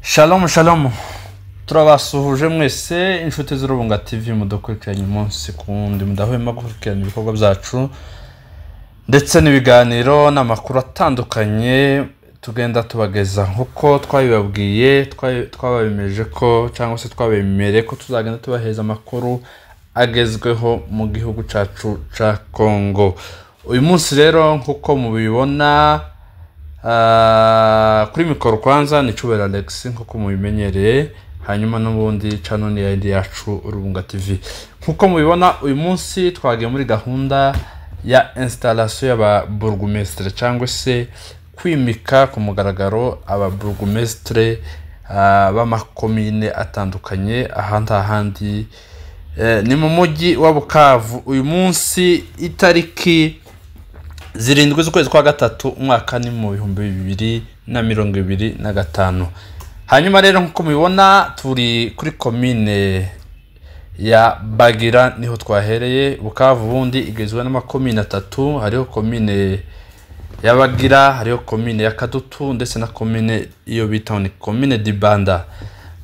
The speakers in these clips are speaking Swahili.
Shalom shalom. Turabasuhuje mwese inshuti z'Urubunga TV mudukurikiranye umunsi kundi mudahwema gukurikirana ibikorwa byacu ndetse n'ibiganiro n'amakuru atandukanye tugenda tubageza nkuko twabibabwiye twababemeje ko cyangwa se twabemereye ko tuzagenda tubaheza amakuru agezweho mu gihugu cyacu ca Kongo. Uyu munsi rero nkuko mubibona kuri mikoro kwanza ni Chubera Alex nkuko mubimenyereye, hanyuma n'ubundi channel yindi yacu Urubunga TV. Nkuko mubibona uyu munsi twagiye muri gahunda ya installation y'aba bourgmestre cyangwa se kwimika ku mugaragaro aba bourgmestre b'amakomine atandukanye ahandi ni mu mujyi wa Bukavu. Uyu munsi itariki 7 z'ukwezi kwa gatatu umwaka ni mu 2025. Hanyuma rero nkuko mubibona turi kuri komine ya Bagira niho twahereye. Bukavu bundi igizwe n'amakomine 3, hariho komine ya Bagira, hariho komine ya Kadutu ndetse na komine iyo bita ni komine Dibanda.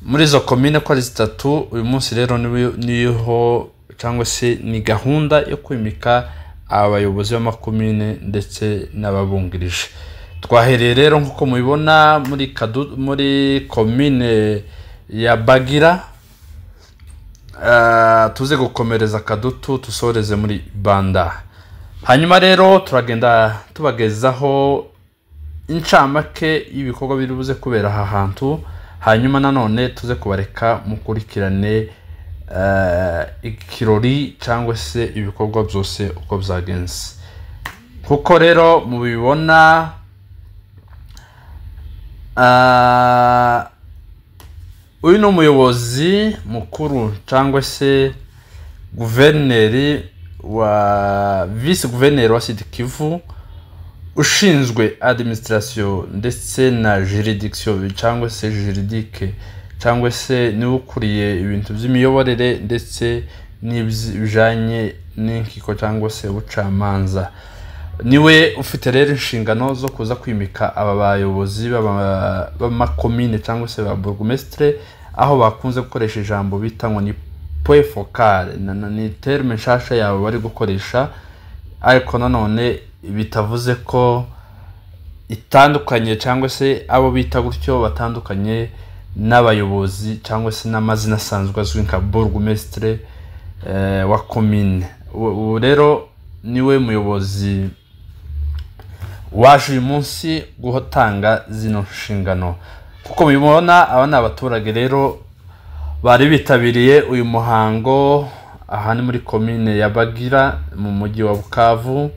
Muri zo komine kwa 3 uyu munsi rero niho cyangwa se ni gahunda yo kwimika abayobozi b'amakomine ndetse n'ababungirije. Twahereye rero nkuko mubibona muri komine ya Bagira, tuze gukomereza Kadutu tusoreze muri Banda. Hanyuma rero turagenda tubagezaho incamake y'ibikorwa biri buze kubera aha hantu, hanyuma nanone tuze kubareka mukurikirane ikirori cyangwa se ibikorwa byose uko byagenze. Kuko rero mubibona uyu ni umuyobozi mukuru cyangwa se guverineri wa vice guverineri wa Sud Kivu ushinzwe administration ndetse na juridiction cyangwa se juridique cyangwa se ni ukuriye ibintu by'imiyoborere ndetse n'ibijanye n'inkiko cyangwa se ubucamanza. Niwe ufite rero inshingano zo kuza kwimika aba bayobozi b'amakomine cyangwa se ba bourgmestre, aho bakunze gukoresha ijambo bita ngo ni point focal, ni terme nshasha yabo bari gukoresha, ariko nanone bitavuze ko itandukanye cyangwa se abo bita gutyo batandukanye n'abayobozi cyangwa se n'amazina asanzwe azwi nka bourgmestre wa commune. Ubu rero niwe muyobozi waje uyu munsi gutanga zino nshingano. Kuko mubibona aba ni abaturage rero bari bitabiriye uyu muhango aha ni muri komine ya Bagira mu mujyi wa Bukavu.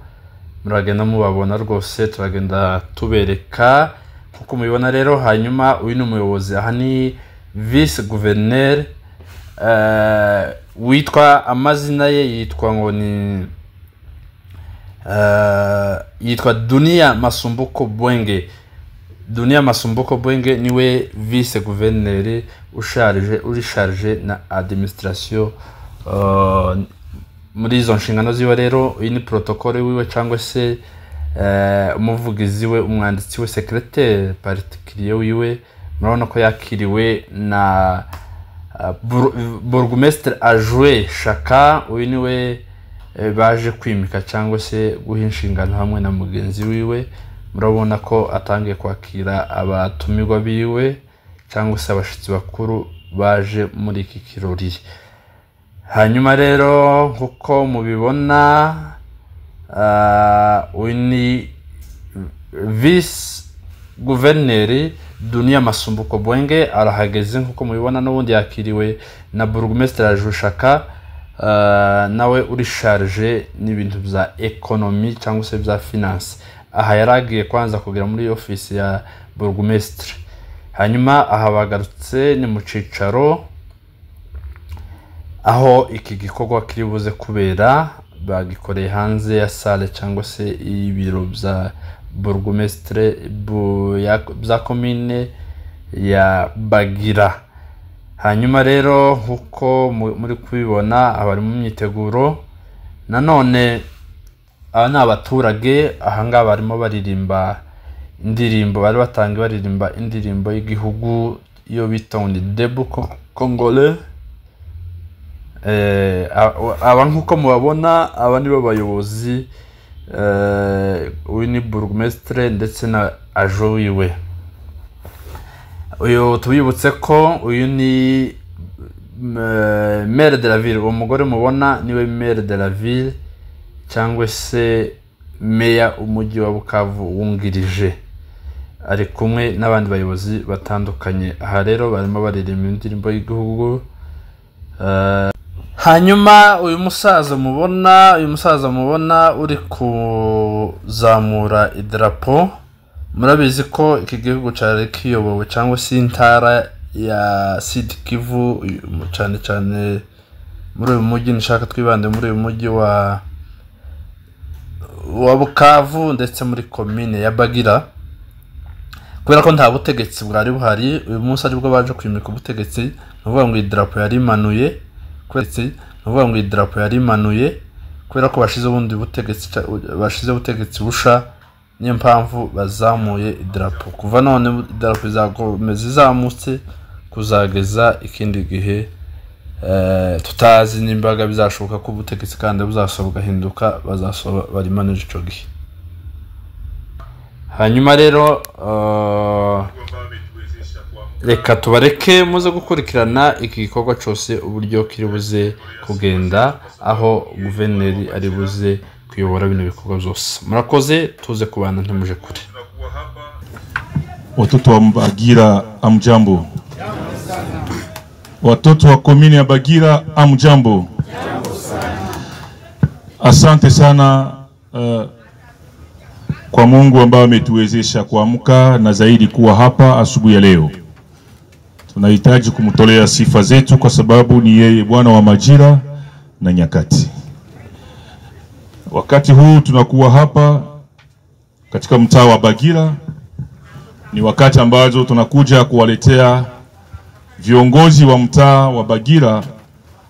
Muragenda mubabona rwose, turagenda tubereka kuko mubibona rero. Hanyuma uyu ni umuyobozi aha ni vice gouverneur witwa amazina ye yitwa ngo ni yitwa Dunia Masumbuko Bwenge. Dunia Masumbuko Bwenge niwe vice gouverneur uri charge na administration muri izo nshingano ziwe. Rero uyu ni protocole wiwe cyangwa se umuvugizi we, umwanditsi we, secrétaire particulier wiwe. Murabona ko yakiriwe na bourgmestre adjoint Shaka. Uyu niwe baje kwimika cyangwa se guha inshingano hamwe na mugenzi wiwe. Murabona ko atangiye kwakira abatumirwa biwe cyangwa se abashitsi bakuru baje muri iki kirori. Hanyuma rero nkuko mubibona uyu ni vice gouverneur Dunia Masumbuko Bwenge arahageze. Nkuko mubibona n'ubundi yakiriwe na bourgmestre adjoint Shaka, nawe uri charge n'ibintu bya economy cyangwa se bya finance. Aha yaragiye kwanza kugera muri office ya bourgmestre. Hanyuma aha bagarutse ni mu cicaro aho iki gikorwa kiri buze kubera. Bagikoreye hanze ya salle cyangwa se ibiro bya bourgmestre bya commune ya Bagira. Hanyuma rero nkuko muri kubibona abari mu myiteguro. Nanone aba ni abaturage ahanga barimo baririmba indirimbo, bari batangiye baririmba indirimbo y'igihugu iyo bita ngo ni Debout Congolais. Aba nkuko mubabona, aba nibo bayobozi, uyu ni Bourgmestre ndetse na ajo wiwe. Uyu tubibutse ko uyu ni maire de la ville, umugore mubona niwe maire de la ville cyangwa se meya umujyi wa Bukavu wungirije, ari kumwe n'abandi bayobozi batandukanye. Aha rero barimo baririmba indirimbo y'igihugu. Hanyuma uyu musaza mubona uri kuzamura idarapo. Murabizi ko iki gihugu cyari kiyobowe cyangwa se intara ya Sud Kivu, cyane cyane muri uyu mujyi, nishaka twibande muri uyu mujyi wa Bukavu ndetse muri commune ya Bagira. Kubera ko nta butegetsi bwari buhari, uyu munsi aribwo baje kwimika ubutegetsi, nuvuga ngo idarapo yari imanuye, kubera ko bashize ubutegetsi busha, niyo mpamvu bazamuye idarapo. Kuva none idarapo izakomeza izamutse kuzageza ikindi gihe, tutazi nimbaga bizashoboka ko ubutegetsi kandi buzasohoka hinduka barimanije ico gihe. Hanyuma rero reka tubareke muze gukurikirana iki gikorwa cyose uburyo kiri buze kugenda, aho guverineri ari buze kuyobora bino bikorwa byose. Murakoze, tuze kubana ntimuje kure. Watoto wa Bagira amjambo. Watoto wa komini ya Bagira amjambo. Asante sana kwa Mungu ambaye ametuwezesha kuamka na zaidi kuwa hapa asubuhi ya leo. Tunahitaji kumtolea sifa zetu kwa sababu ni yeye Bwana wa majira na nyakati. Wakati huu tunakuwa hapa katika mtaa wa Bagira, ni wakati ambazo tunakuja kuwaletea viongozi wa mtaa wa Bagira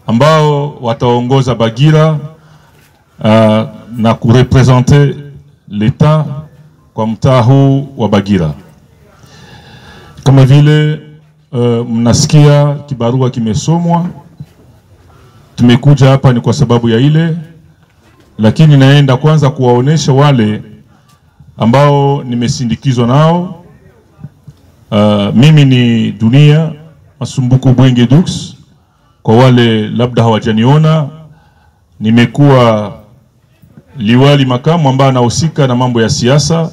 ambao wataongoza Bagira na kurepresente l'État kwa mtaa huu wa Bagira. Kama vile mnasikia kibarua kimesomwa, tumekuja hapa ni kwa sababu ya ile, lakini naenda kwanza kuwaonesha wale ambao nimesindikizwa nao. Mimi ni Dunia Masumbuko Bwenge Dux. Kwa wale labda hawajaniona, nimekuwa liwali makamu ambaye anahusika na mambo ya siasa,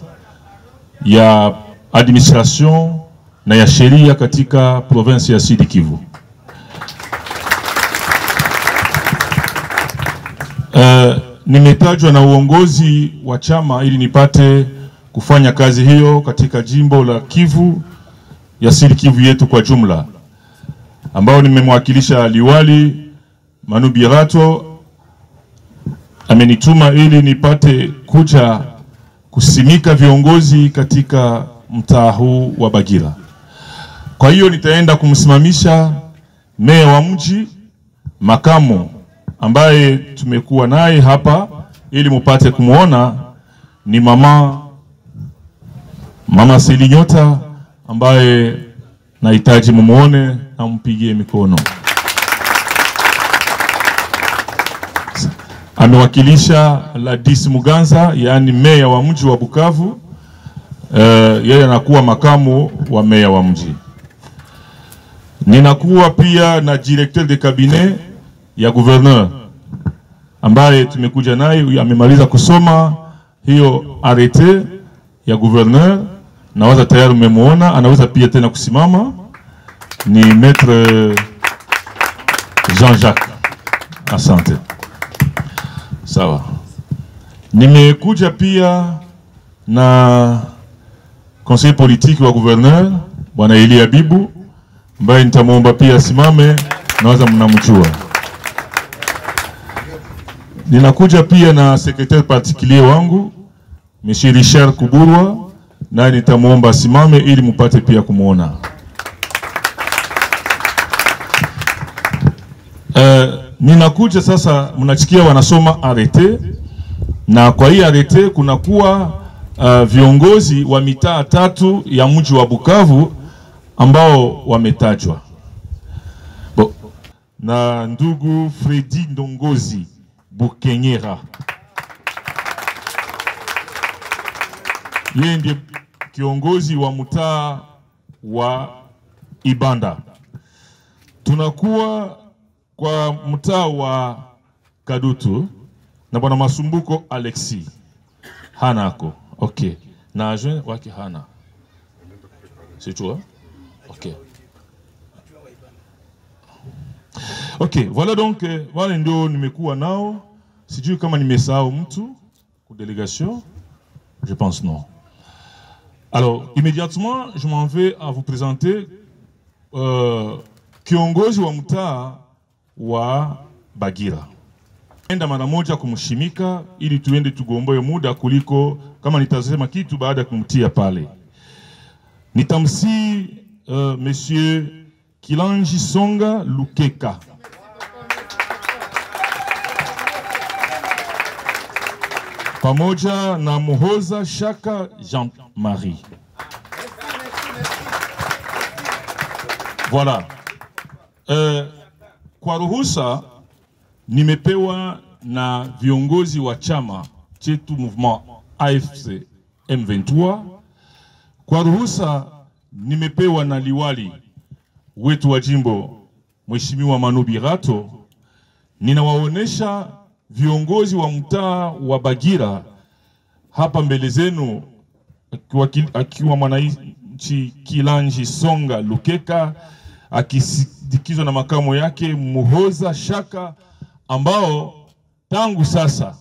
ya administration na ya sheria katika province ya Sud Kivu. Nimetajwa na uongozi wa chama ili nipate kufanya kazi hiyo katika jimbo la Kivu ya Sud Kivu yetu kwa jumla, ambao nimemwakilisha liwali Manu Birato. Amenituma ili nipate kuja kusimika viongozi katika mtaa huu wa Bagira. Kwa hiyo nitaenda kumsimamisha meya wa mji, makamu ambaye tumekuwa naye hapa ili mupate kumuona, ni mama Selinyota, ambaye nahitaji mumuone na mpigie mikono. Amewakilisha Ladis Muganza, yani meya wa mji wa Bukavu. Yeye anakuwa makamu wa meya wa mji. Ninakuwa pia na directeur de cabinet ya gouverneur, ambaye tumekuja naye, amemaliza kusoma hiyo arrêté ya gouverneur, na waza tayari umemuona, anaweza pia tena kusimama. Ni maître Jean-Jacques. Asante. Sawa. Nimekuja pia na conseil politique wa gouverneur Bwana Elia Bibu, ambaye nitamuomba pia simame, nawaza mnamjua. Ninakuja pia na secrétaire particulier wangu Monsieur Richard Kuburwa, na nitamuomba simame ili mupate pia kumuona. Ninakuja sasa, mnachikia wanasoma arrêté, na kwa hii arrêté kunakuwa viongozi wa mitaa 3 ya mji wa Bukavu ambao wametajwa. Na ndugu Fredi Ndongozi Bukenyera, yeye ndiye kiongozi wa mtaa wa Ibanda. Tunakuwa kwa mtaa wa Kadutu na bwana Masumbuko Alexi hanako. Okay. Na adjoint wake hana. C'est toi? Ok. Ok, voilà donc, voilà ndio nimekuwa nao. Sijui kama nimesahau mtu kwa délégation. Je pense non. Alors, immédiatement, je m'en vais à vous présenter kiongozi wa mtaa wa Bagira. Enda mara moja kumshimika ili tuende tugomboe muda kuliko kama nitasema kitu baada ya kumtia pale. Nitamsi Monsieur Kilanji Songa Lukeka. Pamoja na Muhoza Shaka Jean-Marie. Voilà. Kwa ruhusa nimepewa na viongozi wa chama chetu Mouvement AFC M23. Kwa ruhusa nimepewa na liwali wetu wa jimbo Mheshimiwa Manu Birato. Ninawaonesha viongozi wa mtaa wa Bagira hapa mbele zenu, akiwa mwananchi Kilanji Songa Lukeka akisindikizwa na makamo yake Muhoza Shaka, ambao tangu sasa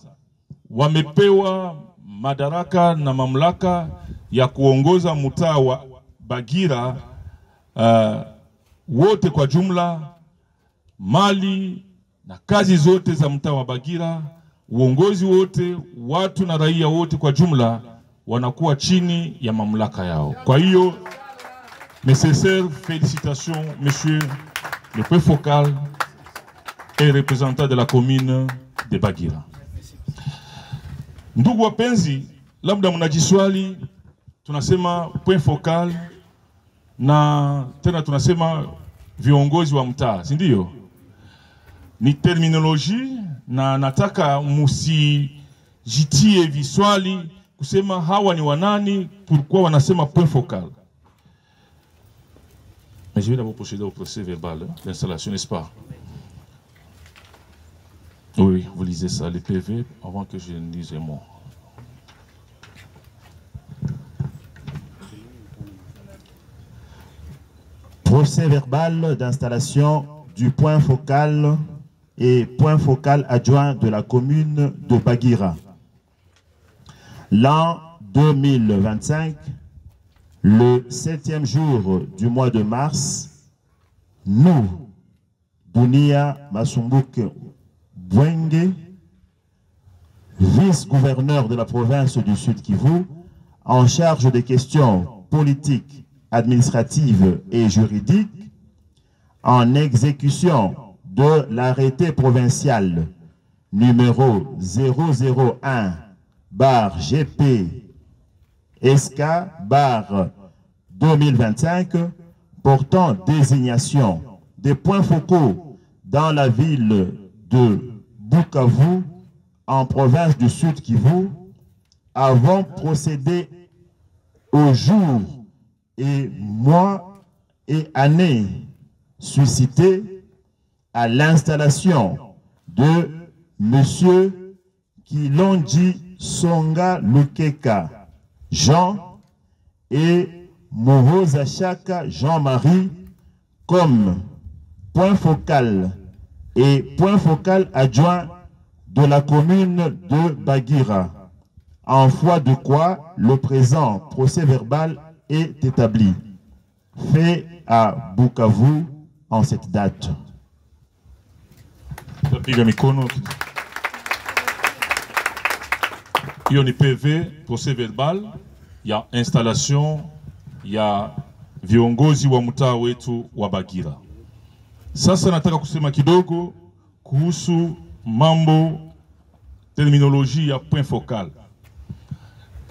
wamepewa madaraka na mamlaka ya kuongoza mtaa wa Bagira wote kwa jumla, mali na kazi zote za mtaa wa Bagira, uongozi wote, watu na raia wote kwa jumla wanakuwa chini ya mamlaka yao. Kwa hiyo, nécessaire félicitations, monsieur le point focal et représentant de la commune de Bagira. Ndugu wapenzi, labda mnajiswali, tunasema point focal na tena tunasema viongozi wa mtaa, si ndio? Ni terminoloji na nataka musijitie viswali kusema hawa ni wanani, pourquoi wanasema point focal. Mais je vais d'abord procéder au procès verbal d'installation, n'est-ce pas? Oui, vous lisez ça, les PV, avant que je ne lise moi. Procès verbal d'installation du point focal et point focal adjoint de la commune de Bagira. L'an 2025, le 7e jour du mois de mars, nous, Dunia Masumbuke Bwenge, vice-gouverneur de la province du Sud Kivu, en charge des questions politiques, administratives et juridiques, en exécution de l'arrêté provincial numéro 001/GP SK/2025 portant désignation des points focaux dans la ville de Bukavu en province du Sud Kivu, avons procédé au jour et mois et années suscités à l'installation de Monsieur Kilonji Songa Lukeka Jean et Muhoza Shaka Jean-Marie comme point focal et point focal adjoint de la commune de Bagira, en foi de quoi le présent procès verbal est établi, fait à Bukavu en cette date. Il y a un PV, procès verbal, il y a installation, il y a viongozi wa mtaa wetu wa Bagira. Sasa nataka kusema kidogo kuhusu mambo terminologie ya point focal.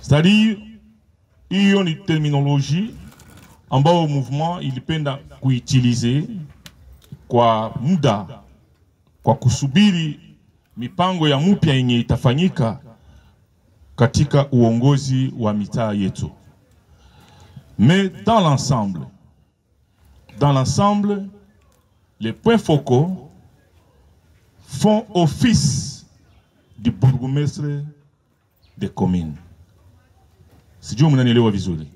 C'est-à-dire, il y a une terminologie ambao mouvement ilipenda kuitilize kwa muda kwa kusubiri mipango ya mpya yenye itafanyika katika uongozi wa mitaa yetu. Mais dans l'ensemble, les points focaux font office du bourgmestre des communes. Sijui mnanielewa vizuri.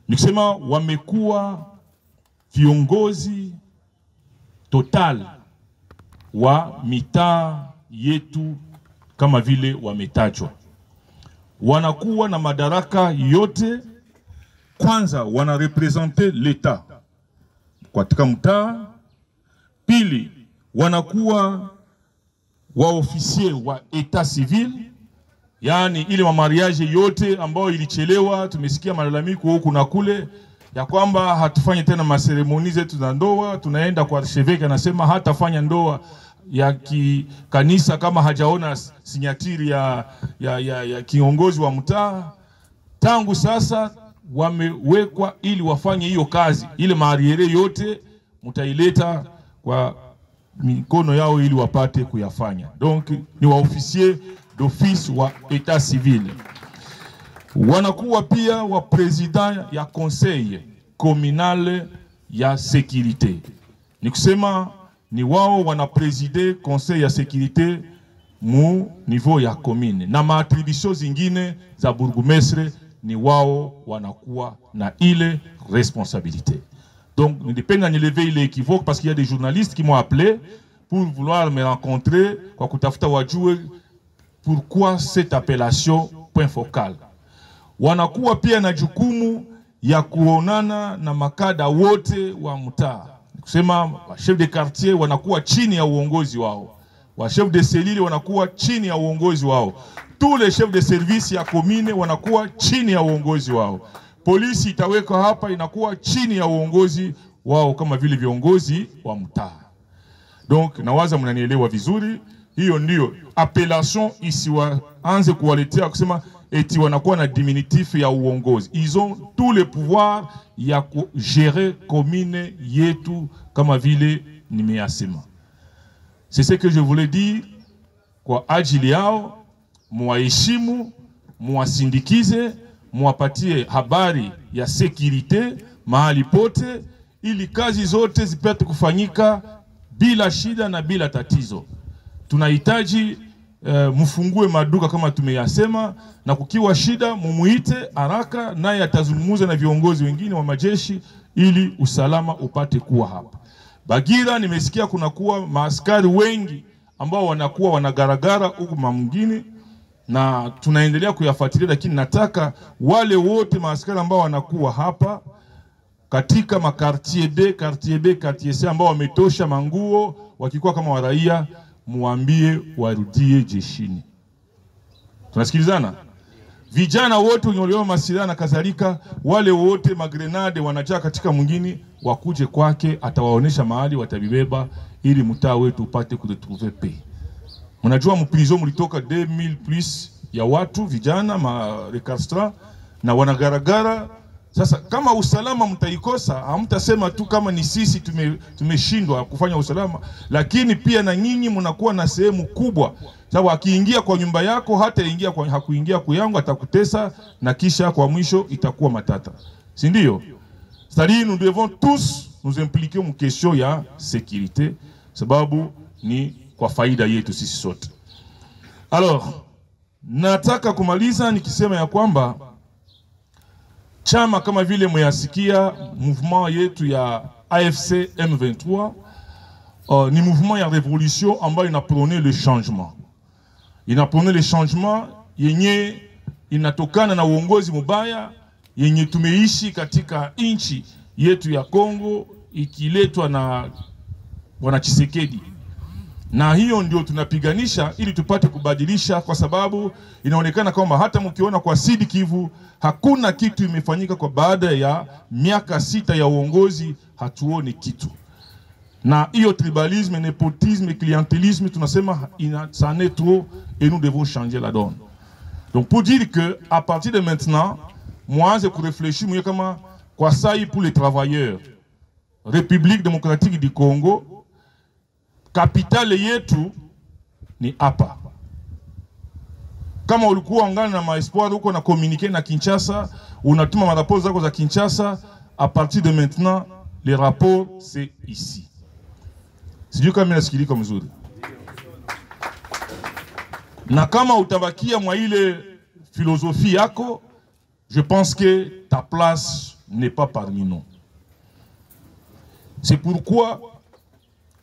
Nikisema wamekuwa viongozi total wa mitaa yetu kama vile wametajwa. Wanakuwa na madaraka yote. Kwanza wanarepresente l'État katika mtaa. Pili, wanakuwa waofisier wa État civil, yani ile mamariage yote ambayo ilichelewa. Tumesikia malalamiko huku na kule ya kwamba hatufanye tena maseremoni zetu za ndoa. Tunaenda kwa archevêque anasema hatafanya ndoa ya kanisa kama hajaona sinyatiri ya kiongozi wa mtaa. Tangu sasa wamewekwa ili wafanye hiyo kazi. Ile mariere yote mtaileta kwa mikono yao ili wapate kuyafanya. Donc ni waofisier d'office wa État civil. Wanakuwa pia wa president ya conseil communal ya sécurité. Ni kusema ni wao wanapreside conseil ya sécurité mu niveau ya commune. Na maatribisho zingine za bourgmestre ni wao wanakuwa na ile responsabilité. Donc, ne dépend pas de lever l'équivoque parce qu'il y a des journalistes qui m'ont appelé pour vouloir me rencontrer kwa kutafuta wajue pourquoi cette appellation point focal. Wanakuwa pia na jukumu ya kuonana na makada wote wa mtaa. Kusema chef de quartier wanakuwa chini ya uongozi wao. Wa chef de cellule wanakuwa chini ya uongozi wao. Tous les chefs de service ya commune wanakuwa chini ya uongozi wao. Polisi itaweka hapa inakuwa chini ya uongozi wao kama vile viongozi wa mtaa. Donc nawaza mnanielewa vizuri. Hiyo ndio appellation isiwaanze kuwaletea kusema eti wanakuwa na diminutif ya uongozi. Ils ont tous les pouvoirs ya gérer commune yetu kama vile nimeyasema. C'est ce que je voulais dire kwa ajili yao. Muwaheshimu, muwasindikize, muwapatie habari ya sécurité mahali pote ili kazi zote zipate kufanyika bila shida na bila tatizo. Tunahitaji mfungue maduka kama tumeyasema, na kukiwa shida mumuite haraka, naye atazungumza na viongozi wengine wa majeshi ili usalama upate kuwa hapa. Bagira nimesikia kuna kuwa maaskari wengi ambao wanakuwa wanagaragara huku mwingine, na tunaendelea kuyafuatilia, lakini nataka wale wote maaskari ambao wanakuwa hapa katika makartier B, quartier B, quartier C ambao wametosha manguo wakikuwa kama waraia, muambie warudie jeshini. Tunasikilizana? Vijana wote wenye masilaha na kadhalika, wale wote magrenade wanajaa katika mwingine, wakuje kwake, atawaonesha mahali watabibeba ili mtaa wetu upate kuretrouver paix. Mnajua mprison mlitoka 2000 plus ya watu vijana recalcitrants na wanagaragara. Sasa kama usalama mtaikosa, hamtasema tu kama ni sisi tumeshindwa kufanya usalama, lakini pia na nyinyi mnakuwa na sehemu kubwa. Sababu akiingia kwa nyumba yako, hata ingia kwa hakuingia kwa yangu, atakutesa na kisha kwa mwisho itakuwa matata. Si ndio? C'est-à-dire nous devons tous nous impliquer en question ya sécurité, sababu ni kwa faida yetu sisi sote. Alors, nataka kumaliza nikisema ya kwamba chama kama vile mwasikia mouvement yetu ya AFC M23 ni mouvement ya révolution ambayo inapronne le changement. Inapronne le changement yenye inatokana na uongozi mubaya yenye tumeishi katika nchi yetu ya Kongo ikiletwa na Bwana Tshisekedi. Na hiyo ndio tunapiganisha ili tupate kubadilisha, kwa sababu inaonekana kwamba hata mkiona kwa Sud Kivu hakuna kitu imefanyika kwa baada ya miaka 6 ya uongozi, hatuoni kitu. Na hiyo tribalisme, nepotisme, clientélisme tunasema ça n'est trop et nous devons changer la donne. Donc pour dire que à partir de maintenant, moi je réfléchis kama Kwa sai pour les travailleurs, République démocratique du Congo, capitale yetu ni hapa. Kama ulikuwa ungana na maespoir uko na communiquer na Kinshasa, unatuma marapports zako za Kinshasa, à partir de maintenant, les rapports c'est ici. Sijui kama nasikilika mzuri. Na kama utabakia mwa ile philosophie yako, je pense que ta place n'est pas parmi nous. C'est pourquoi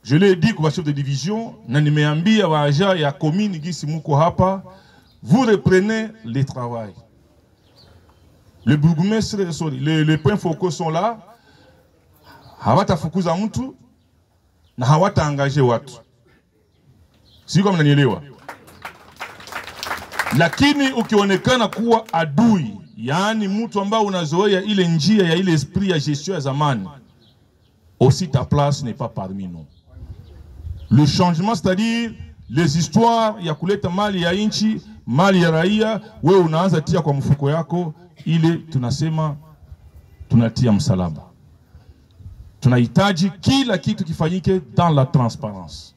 je l'ai dit kwa chef de division, na nimeambia waja ya commune gisi muko hapa, vous reprenez le travail. Les bourgmestres, les points focaux sont là. Hawata fukuza mtu na hawata angaje watu. Si kama mnanielewa. Lakini ukionekana kuwa adui, yani mtu ambao unazoea ile njia ya ile esprit ya gestion ya zamani, aussi ta place n'est pas parmi nous. Le changement, c'est-à-dire les histoires ya kuleta mali ya inchi, mali ya raia, wewe unaanza tia kwa mfuko yako, ile tunasema tunatia msalaba. Tunahitaji kila kitu kifanyike dans la transparence.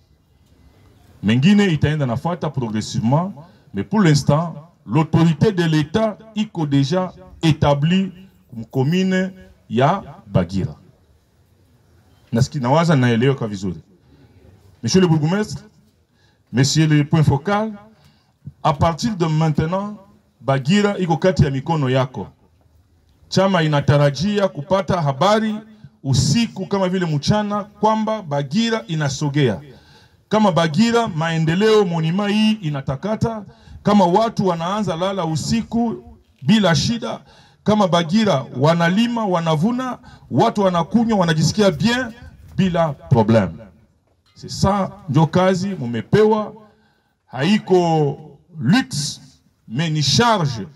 Mengine itaenda nafuata progressivement, mais pour l'instant, l'autorité de l'État iko déjà établie comme commune ya Bagira. Nawaza naelewa kwa vizuri. Monsieur le bourgmestre, monsieur le point focal, à partir de maintenant, Bagira iko kati ya mikono yako. Chama inatarajia kupata habari usiku kama vile mchana kwamba Bagira inasogea. Kama Bagira maendeleo monima hii inatakata, kama watu wanaanza lala usiku bila shida, kama Bagira wanalima, wanavuna, watu wanakunywa, wanajisikia bien bila problème. C'est ça ndio kazi mumepewa, haiko luxe mais ni charge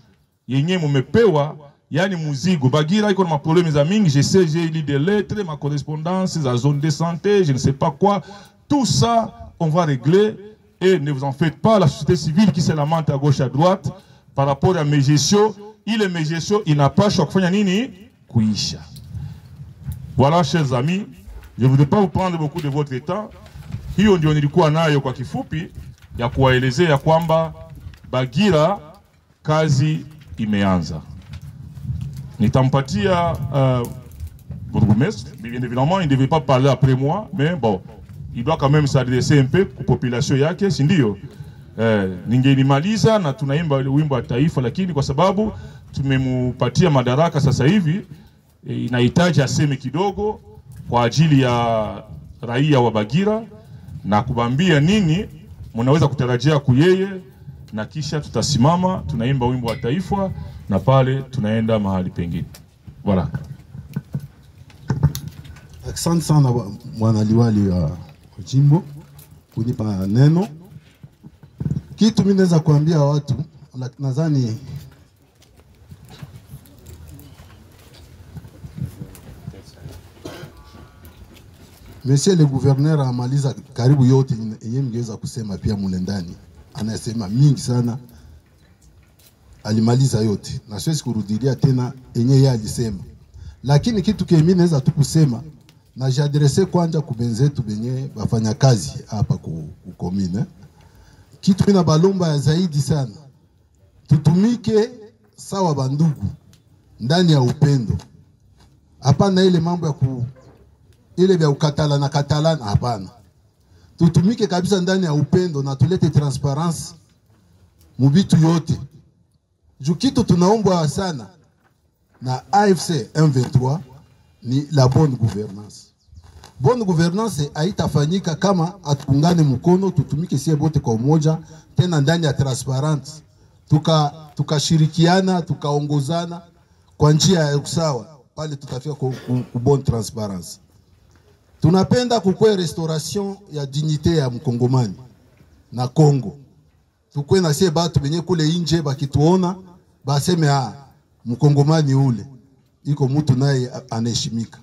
yenye mumepewa, yani muzigo. Bagira iko na maproblème za mingi, je sais, j'ai lu des lettres, ma correspondance, la zone de santé, je ne sais pas quoi. Tout ça, on va régler et ne vous en faites pas. La société civile qui se lamente à gauche à droite par rapport à Megesio, il est Megesio, il n'a pas chaque fois nini kuisha. Voilà, chers amis, je ne voudrais pas vous prendre beaucoup de votre temps. Hiyo ndio nilikuwa nayo kwa kifupi ya kuwaelezea kwamba Bagira kazi imeanza. Nitampatia bourgmestre, bien évidemment, il ne devait pas parler après moi, mais bon, il doit quand même s'adresser un peu kwa population yake, si ndio? Ningenimaliza na tunaimba wimbo wa taifa, lakini kwa sababu tumemupatia madaraka sasa hivi, inahitaji aseme kidogo kwa ajili ya raia wa Bagira na kubambia nini mnaweza kutarajia kuyeye, na kisha tutasimama tunaimba wimbo wa taifa na pale tunaenda mahali pengine. Voilà. Asante sana bwana liwali wa jimbo kunipa neno. Kitu mimi naweza kuambia watu, nadhani Monsieur le gouverneur amaliza karibu yote yenye mngeweza kusema, pia mule ndani anasema mingi sana, alimaliza yote na siwezi kurudilia tena yenye yeye alisema. Lakini kitu kile mimi naweza tu kusema na jadresse kwanza kubenzetu benye bafanya kazi hapa ku commune. Kitu mina balomba zaidi sana, tutumike sawa bandugu ndani ya upendo. Hapana ile mambo ya ile vya ukatalana katalana, hapana. Tutumike kabisa ndani ya upendo na tulete transparence mubitu yote. Juu kitu tunaomba sana na AFC M23 ni la bonne gouvernance. Bonne gouvernance haitafanyika kama atungane mkono, tutumike sie bote kwa umoja, tena ndani ya transparence. Tukashirikiana, tukaongozana kwa njia ya usawa, pale tutafika ku bonne transparence. Tunapenda kukwe restauration ya dignité ya mkongomani na Kongo. Tukwe na sie batu benye kule inje bakituona baseme mkongomani ule iko mtu naye anaheshimika.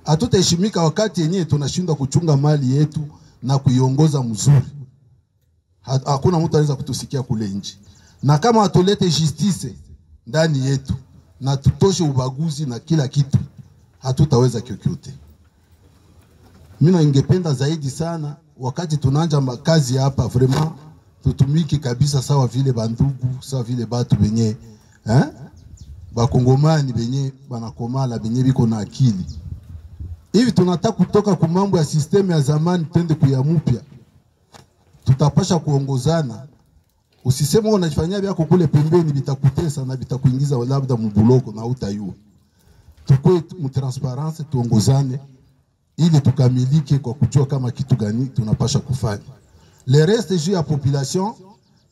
Hatutaheshimika wakati yenyewe tunashindwa kuchunga mali yetu na kuiongoza mzuri. Hakuna mtu anaweza kutusikia kule nje. Na kama atulete justice ndani yetu na tutoshe ubaguzi na kila kitu, hatutaweza kyokyote. Mimi ningependa zaidi sana wakati tunaanza makazi hapa vraiment tutumike kabisa sawa vile bandugu, sawa vile batu benye bakongomani benye banakomala benye biko na akili. Hivi tunataka kutoka kwa mambo ya sistemu ya zamani twende kuyamupya. Tutapasha kuongozana. Usiseme unajifanyia vyako kule pembeni bitakutesa na bitakuingiza labda mbuloko na utayua. Tukue mtransparence, tuongozane ili tukamilike kwa kujua kama kitu gani tunapasha kufanya. Le reste juu ya population,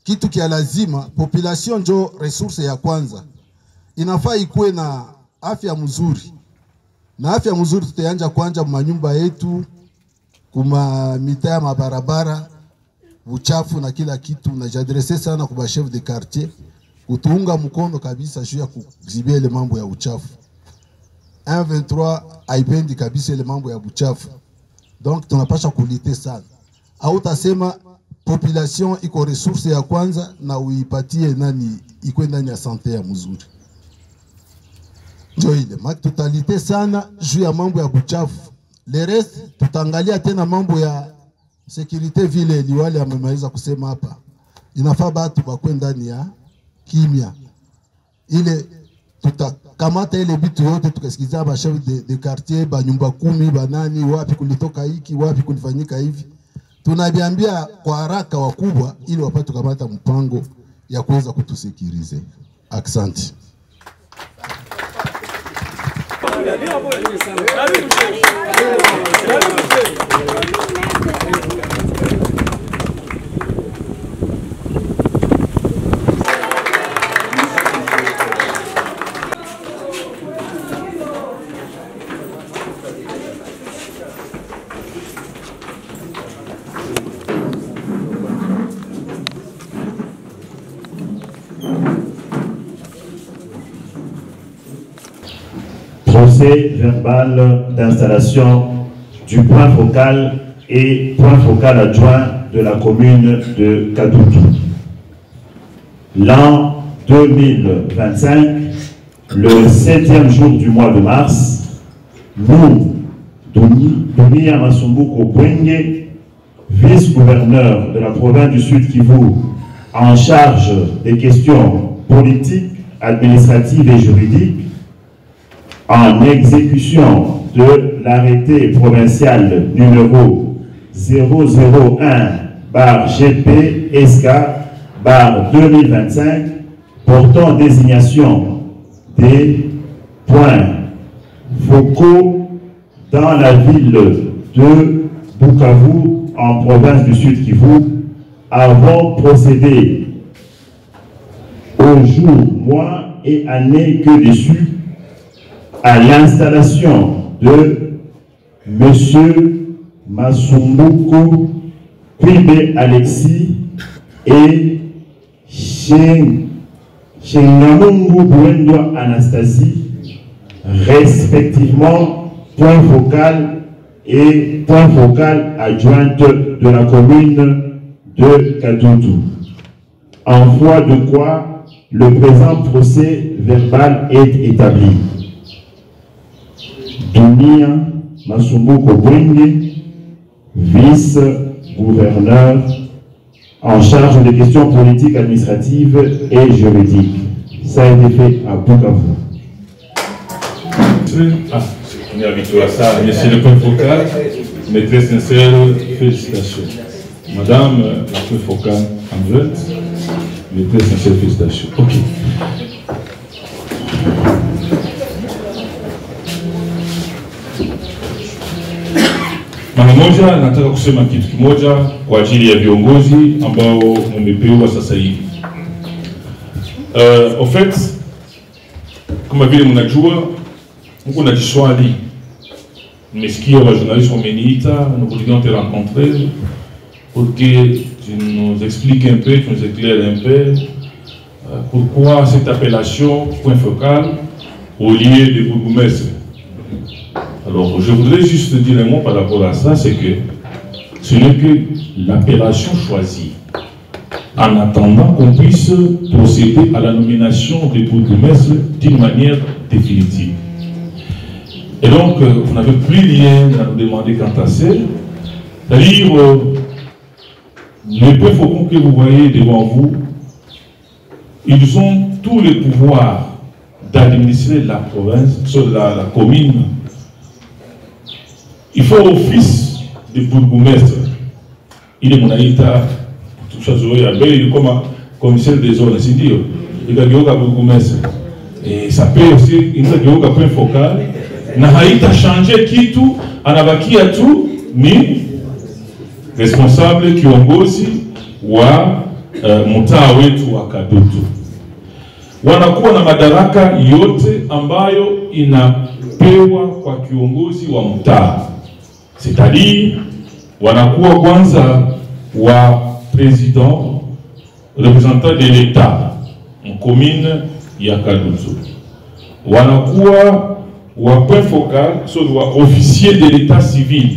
kitu kia lazima, population njo resource ya kwanza. Inafaa ikuwe na afya mzuri. Na afya mzuri tutaanza kwanza manyumba yetu, kuma mitaa mabarabara, uchafu na kila kitu. Na jadrese sana kwa chef de quartier kutuunga mkono kabisa juu ya kuzibia ile mambo ya uchafu. 123 haipendi kabisa ile mambo ya uchafu. Donc tunapasha kulite sana. Au tasema population iko resource ya kwanza na uipatie nani iko ndani ya sante ya mzuri. Ndio ile tutalite sana juu ya mambo ya buchafu. Le reste tutaangalia tena mambo ya securite vile liwali amemaliza kusema hapa. Inafaa batu bakwe ndani ya kimya. Ile tutakamata ile bitu yote tukasikiza ba chef de quartier, ba nyumba 10, ba nani, wapi kulitoka hiki, wapi kulifanyika hivi. Tunabiambia kwa haraka wakubwa ili wapate kukamata mpango ya kuweza kutusekirize. Asante. Procès verbal d'installation du point focal et point focal adjoint de la commune de Kadoudou. L'an 2025, le 7e jour du mois de mars, nous, Dunia Masumbuko Bwenge, vice-gouverneur de la province du Sud Kivu, en charge des questions politiques, administratives et juridiques, en exécution de l'arrêté provincial numéro 001/GP-SK/2025 portant désignation des points focaux dans la ville de Bukavu en province du Sud Kivu, avons procédé aux jours, mois et années que dessus à l'installation de M. Masumbuko Kwibe Alexis et Shengamungu Bwendwa Anastasie, respectivement point focal et point focal adjointe de la commune de Kadoudou. En foi de quoi le présent procès verbal est établi. Dunia Masumbuko Bwenge, vice-gouverneur en charge des questions politiques, administratives et juridiques. Ça a été fait à Bukavu. On est habitué à ça. Monsieur le point focal, mes très sincères félicitations. Madame la point focal adjointe, mes très sincères félicitations. Ok. Mara moja nataka kusema kitu kimoja kwa ajili ya viongozi ambao mmepewa sasa hivi. En fait, kama vile mnajua, mko na kiswali. Mmesikia wa journaliste wameniita, nous voulions te rencontrer pour que tu nous expliques un peu, tu nous éclaires un peu pourquoi cette appellation point focal au lieu de bourgmestre. Alors, je voudrais juste dire un mot par rapport à ça, c'est que ce n'est que l'appellation choisie. En attendant qu'on puisse procéder à la nomination des bourgmestres d'une manière définitive. Et donc, vous n'avez plus rien à nous demander quant à ça. C'est-à-dire, les peuples faucons que vous voyez devant vous, ils ont tous les pouvoirs d'administrer la province, la commune. Il faut office de bourgmestre. Il est mon aïta, tout ça, il est comme commissaire des zones, c'est dire, il a bourgmestre. Et ça peut aussi, il a un point focal. Na haïta changer kitu, anabakia tu ni responsable kiongozi wa mtaa wetu wa Kadutu. Wanakuwa na madaraka yote ambayo inapewa kwa kiongozi wa mtaa. C'est-à-dire wanakuwa kwanza wa président, représentant de l'État en commune ya Kadutu. Wanakuwa wa point focal, soit officier de l'état civil.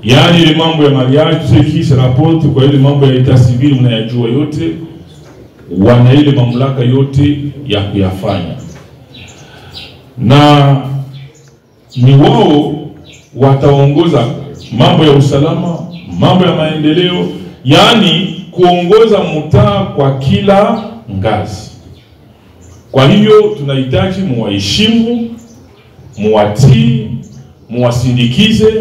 Il y a les membres de mariage, tous ceux qui se rapportent, quoi, les membres de l'état civil, on a yajua yote, wana ile mamlaka yote ya kuyafanya. Na ni wao wataongoza mambo ya usalama, mambo ya maendeleo, yani kuongoza mtaa kwa kila ngazi. Kwa hiyo tunahitaji muwaheshimu, muwatii, muwasindikize,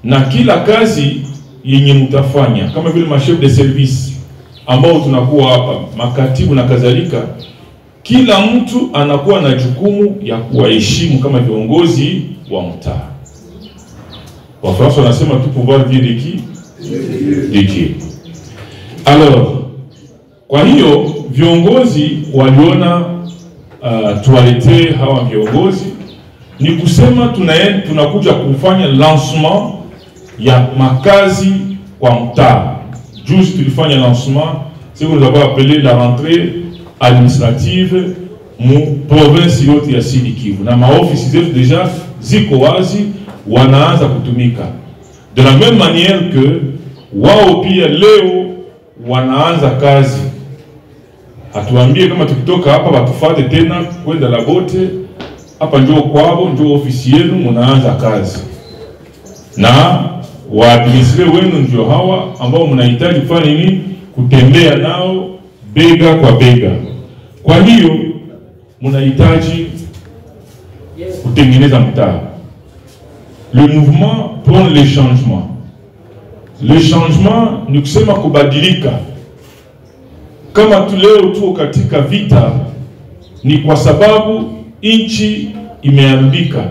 na kila kazi yenye mtafanya kama vile machef de service ambao tunakuwa hapa, makatibu na kadhalika, kila mtu anakuwa na jukumu ya kuwaheshimu kama viongozi wa mtaa. Wafaransa wanasema tu pouvoir vient de qui? De qui? Alors, kwa hiyo viongozi waliona tuwalete hawa viongozi, ni kusema tunakuja kufanya lancement ya makazi kwa mtaa. Juste tulifanya lancement, c'est ce que nous avons appelé la rentrée administrative mu province yote ya Sud Kivu. Na maofisi zetu deja ziko wazi, wanaanza kutumika. De la même manière que wao pia leo wanaanza kazi. Hatuambie kama tukitoka hapa watufate tena kwenda Labote, hapa njoo kwao, njoo ofisi yenu, mnaanza kazi. Na waadministre wenu ndio hawa ambao mnahitaji kufanya nini? Kutembea nao bega kwa bega. Kwa hiyo mnahitaji kutengeneza mtaa. Le mouvement prend le changement. Le changement ni kusema kubadilika. Kama leo tuko katika vita, ni kwa sababu nchi imeharibika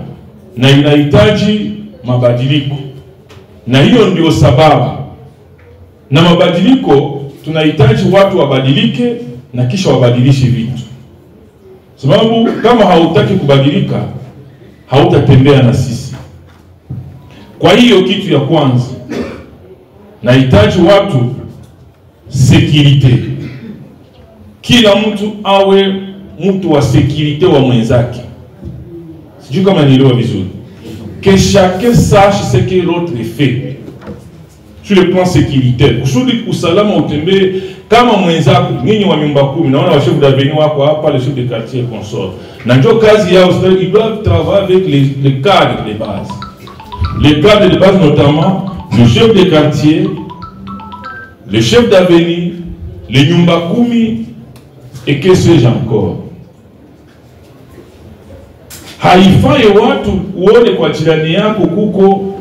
na inahitaji mabadiliko. Na hiyo ndio sababu. Na mabadiliko tunahitaji watu wabadilike na kisha wabadilishe vitu. Sababu kama hautaki kubadilika, hautatembea na sisi. Kwa hiyo kitu ya kwanza, nahitaji watu security. Kila mtu awe mtu wa security wa mwenzake. Sijui kama nielewa vizuri. Que chacun sache ce que l'autre fait. Sur le plan sécuritaire. Kusudi usalama utembe kama mwenzako, nyinyi wa nyumba 10, naona wa chef d'avenue wako hapa, le chef de quartier consort. Na ndio kazi yao, ils doivent travailler avec les cadres de base. Les cadres de base notamment le chef de quartier, le chef d'avenue, les nyumba 10 et que sais-je encore. Haifai watu uone kwa jirani yako kuko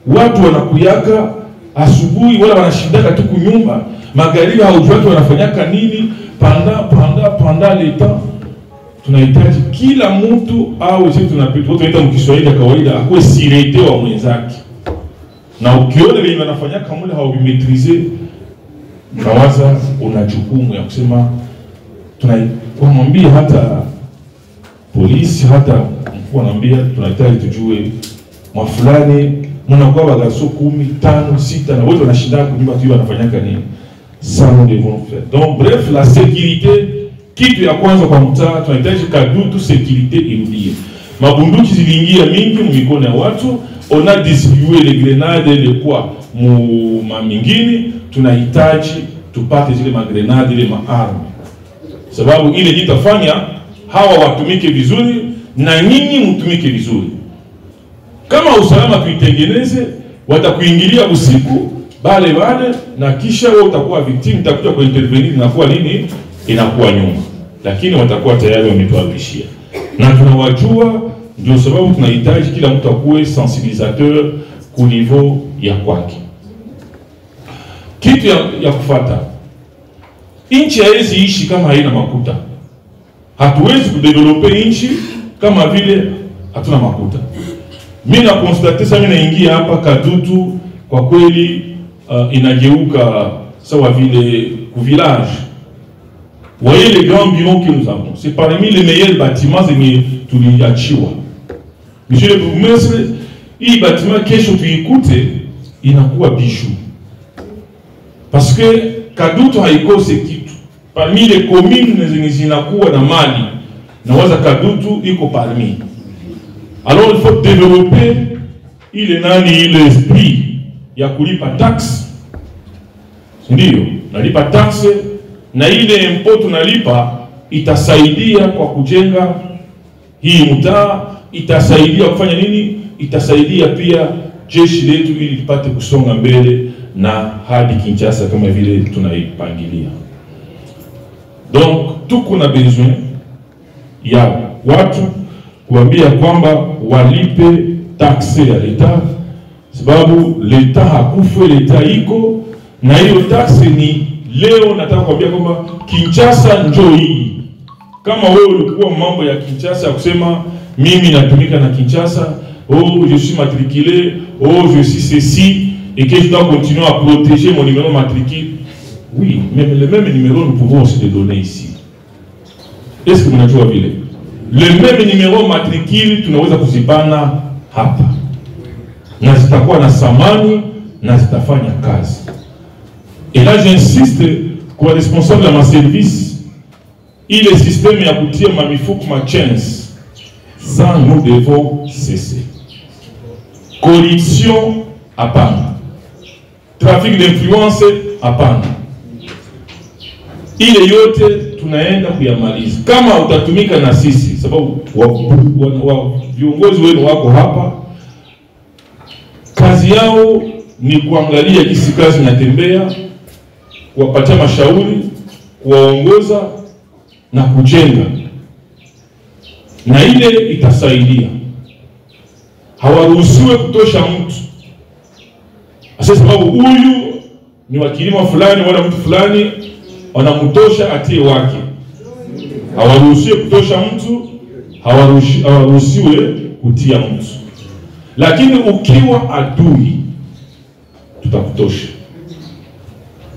watu wanakuyaka asubuhi wala wanashindaka tu kunyumba, magharibi haujui watu wanafanyaka nini panda leta. Tunahitaji kila mtu au sisi tunaita mkiswahili ya kawaida akuwe sirete wa mwenzake. Na ukiona wenye wanafanyaka mule haubimetrize, kawaza una jukumu ya kusema tunamwambia hata polisi, hata mkuu anambia tunahitaji tujue mafulani mnakuwa bagaso 10, 5, 6 na wote wanashinda kunyumba tu wanafanyaka nini. Ça nous devons faire. Donc bref, la sécurité kitu ya kwanza kwa mtaa, tunahitaji Kadutu sécurité irudie. Mabunduki ziliingia mingi mikono ya watu, on a distribué les grenades les quoi mu mingine, tunahitaji tupate zile magrenade ile maarme. Sababu ile itafanya hawa watumike vizuri na nyinyi mtumike vizuri. Kama usalama tuitengeneze, watakuingilia usiku bale na kisha wewe utakuwa victim, utakuja ku intervenir na kuwa nini, inakuwa nyuma, lakini watakuwa tayari wametuabishia na tunawajua. Ndio sababu tunahitaji kila mtu akuwe sensibilisateur ku niveau ya kwake. Kitu ya kufuata, nchi haiwezi ishi kama haina makuta. Hatuwezi kudevelope nchi kama vile hatuna makuta. Mimi na constate sasa, mimi naingia hapa Kadutu, kwa kweli inageuka sawa vile ku village. Voyez les grands bureaux que nous avons, c'est parmi les meilleurs bâtiments zenye tuliachiwa. Monsieur le bourgmestre, hii bâtiment kesho tuikute inakuwa bijou. Parce que Kadutu haikose kitu. Parmi les communes zenye zinakuwa na mali, na waza Kadutu iko parmi. Alors il faut développer ile esprit ya kulipa tax. Ndio, nalipa tax na ile impôt tunalipa itasaidia kwa kujenga hii mtaa, itasaidia kufanya nini? Itasaidia pia jeshi letu ili lipate kusonga mbele na hadi Kinshasa kama vile tunaipangilia. Donc tuko na besoin ya watu kuambia kwamba walipe taxe ya leta, sababu leta hakufe, leta iko na hiyo taxe ni leo. Nataka kuambia kwamba Kinshasa njoo hii. Kama wewe ulikuwa mambo ya Kinshasa ya kusema mimi natumika na Kinshasa, oh je suis matriculé, oh je suis ceci et que je dois continuer à protéger mon numéro matricule. Oui, même le même numéro nous pouvons aussi le donner ici. Est-ce que vous n'avez pas vu? Le même numéro matricule tunaweza kuzipana hapa. Na zitakuwa na samani na zitafanya kazi. Et là j'insiste kwa responsable de mon service, il est système ya kutia mamifuku ma chance. Ça nous devons cesser. Corruption hapana. Trafic d'influence hapana. Ile yote tunaenda kuyamaliza kama utatumika na sisi, sababu viongozi wenu wako hapa. Kazi yao ni kuangalia jinsi kazi inatembea, kuwapatia mashauri, kuwaongoza na kujenga, na ile itasaidia. Hawaruhusiwe kutosha mtu asa sababu huyu ni wa kilimo fulani wala mtu fulani wanamtosha atie wake. Hawaruhusiwe kutosha mtu, hawaruhusiwe kutia mtu. Lakini ukiwa adui tutakutosha.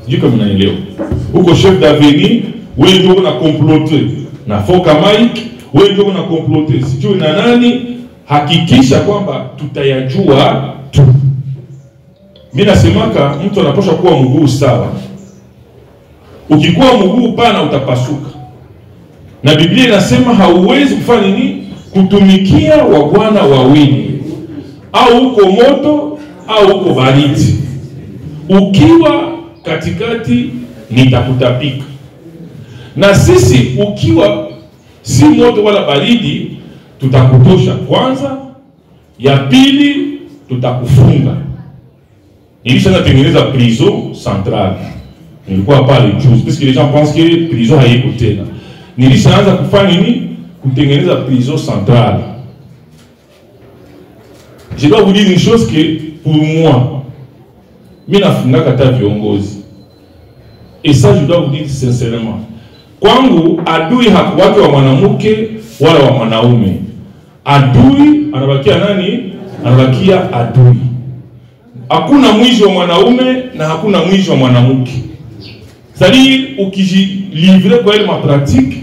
Sijui kama mnaelewa. Uko chef d'avenir, wewe ndio una comploter na Foka Mike, wewe ndio una comploter sijui na nani. Hakikisha kwamba tutayajua tu. Mimi nasemaka mtu anapaswa kuwa mguu sawa. Ukikuwa mguu pana utapasuka. Na Biblia inasema hauwezi kufanya nini? Kutumikia wa bwana wawili. Au uko moto au uko baridi. Ukiwa katikati nitakutapika. Na sisi ukiwa si moto wala baridi tutakutosha kwanza, ya pili tutakufunga. Nilishaanza tengeneza prison centrale. Nilikuwa pale juzi parce que les gens pensent que prison haiko tena. Nilishaanza kufanya nini? Kutengeneza prison centrale. Je dois vous dire une chose que pour moi, mimi nafunga kata viongozi. Et ça je dois vous dire sincèrement. Kwangu adui hakuwake wa mwanamke wala wa mwanaume. Adui anabakia nani? Anabakia adui. Hakuna mwizi wa mwanaume na hakuna mwizi wa mwanamke. C'est-à-dire ukijilivre kwa ile mapratique,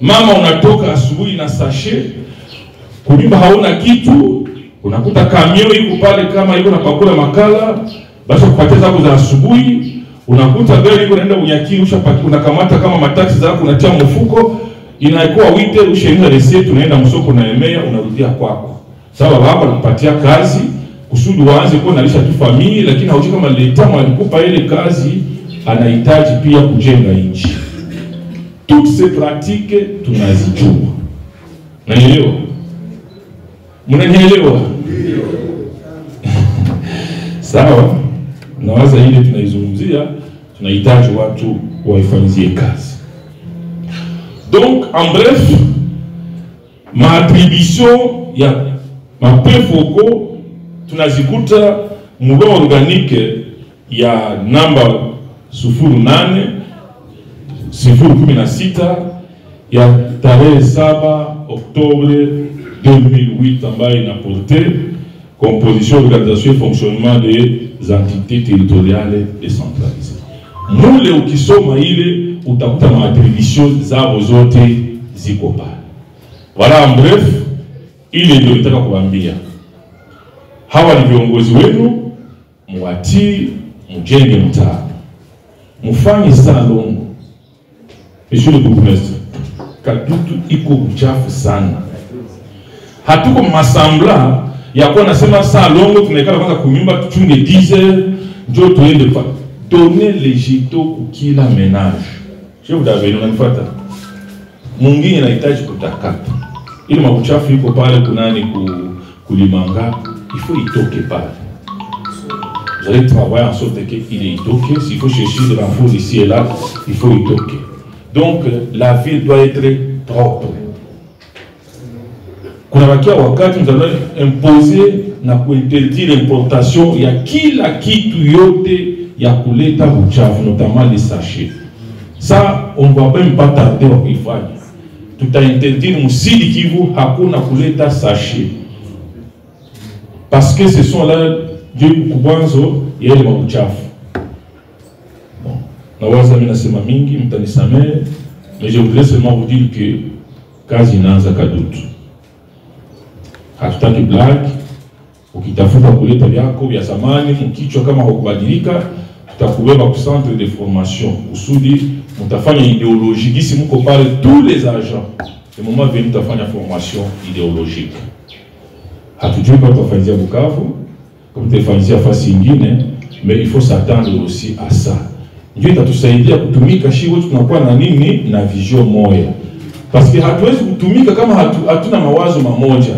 mama unatoka asubuhi na sachet, kulimba hauna kitu, unakuta kamio iko pale kama iko na pakula makala, basi kupatia zako za asubuhi, unakuta gari iko naenda unyakiri, ushapaki unakamata kama mataxi zako unatia mfuko, inaikuwa wite ushainza receipt, unaenda msoko na emea, unarudia kwako. Sawa, baba anakupatia kazi kusudi waanze kuwa nalisha tu familia, lakini haujui kama leta alikupa ile kazi anahitaji pia kujenga nchi. Toutes ces pratiques tunazijua. Mnanielewa? Mnanielewa? Sawa, nawaza ile tunaizungumzia, tunahitaji watu waifanyizie kazi. Donc en bref, ma attribution ya mapefoko tunazikuta mlo organique ya namba 08-016 ya tarehe 7 Oktobre 2008 ambayo inaporte composition, organisation et fonctionnement des entités territoriales décentralisées. Mule ukisoma ile utakuta maattribution zao zote ziko pale. Voilà en bref, ile ndio nitaka kuambia. Hawa ni viongozi wenu, muwatii, mjenge mtaa. Mufanye salongo. Monsieur le bourgmestre, Kadutu iko uchafu sana. Hatuko masambla ya kuwa nasema salongo tunaikala kwanza kunyumba tuchunge 10h njo tuende pa. Donnez les gîteaux kukila ménage. Je vous l'avais unanifuata. Mwingine anahitaji kutakata. Ile mabuchafu iko pale kunani kulimanga, il faut itoke pale. Vous allez travailler en sorte qu'il est itoke. S'il faut chercher de l'info ici et là, il faut itoke. Donc la ville doit être propre. Kuna wakia wakati nous allons imposer na kuinterdire l'importation ya kila kitu yote ya kuleta uchafu, notamment les sachets. Ça, on ne va même pas tarder à y faire. Tout a interdit Sud Kivu hakuna kuleta sachet. Parce que ce sont là Dieu kubanzo yele mabuchafu. Bon, nawaza mimi nasema mingi mtanisamee, mais je voudrais seulement vous dire que kazi inaanza Kadutu. Hatutaki black, ukitafuta kuleta vyako vya zamani mkichwa kama hukubadilika, tutakubeba ku centre de formation usudi mutafanya idéologie d'ici mko pale tous les agents. Le moment venu tafanya formation idéologique. Hatujui kwa tutafanyia Bukavu, comme tutafanyia fasi nyingine, mais il faut s'attendre aussi à ça. Ndio itatusaidia kutumika shi wote tunakuwa na nini na vision moja. Parce que hatuwezi kutumika kama hatuna mawazo mamoja.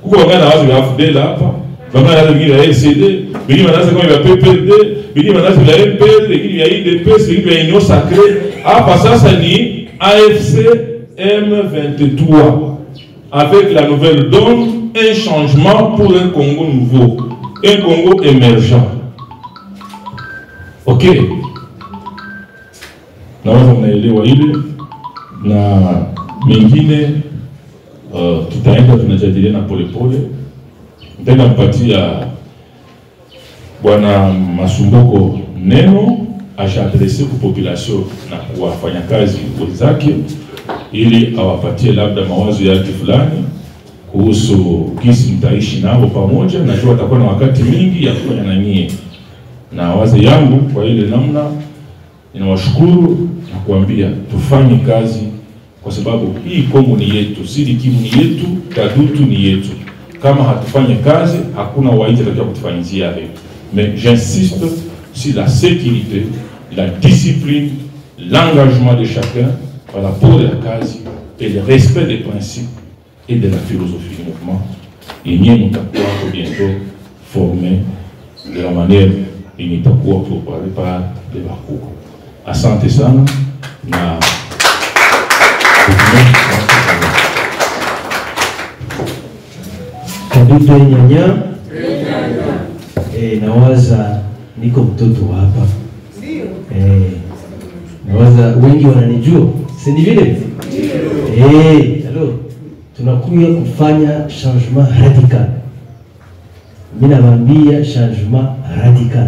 Kuko wangana wazo ya AFDL hapa, wangana wazo ya LCD, wengine wanaanza kama ya PPRD, wengine wanaanza ya MPR, wengine ya IDPS, wengine ya Union Sacrée. Hapa sasa ni AFC M23 avec la nouvelle donne, un changement pour un Congo nouveau, un Congo émergent. Ok, naweza mnaelewa ile na mengine tutaenda tunajadiliana polepole. Nitaenda mpatia Bwana Masumbuko neno ashadrese ku population na kuwafanya kazi wenzake ili awapatie labda mawazo yake fulani kuhusu kisi mtaishi nao pamoja. Najua atakuwa na wakati mingi ya kufanya na nyie, na wazo yangu kwa ile namna ninawashukuru na kuambia tufanye kazi, kwa sababu hii Kongo ni yetu, Sud Kivu ni yetu, Kadutu ni yetu. Kama hatufanye kazi hakuna waite atakao kutufanyizia hapo. Mais j'insiste sur la sécurité, la discipline, l'engagement de chacun par rapport à la case et le respect des principes et de la philosophie du mouvement. Et nous sommes bientôt formés de la manière dont nous sommes préparés par les parcours. Asante sana na Kadutu nyanya. Nawaza niko mtoto hapa. Nawaza wengi wananijua. Si ni vile? Alors tunakuja kufanya changement radical. Mimi nawaambia changement radical.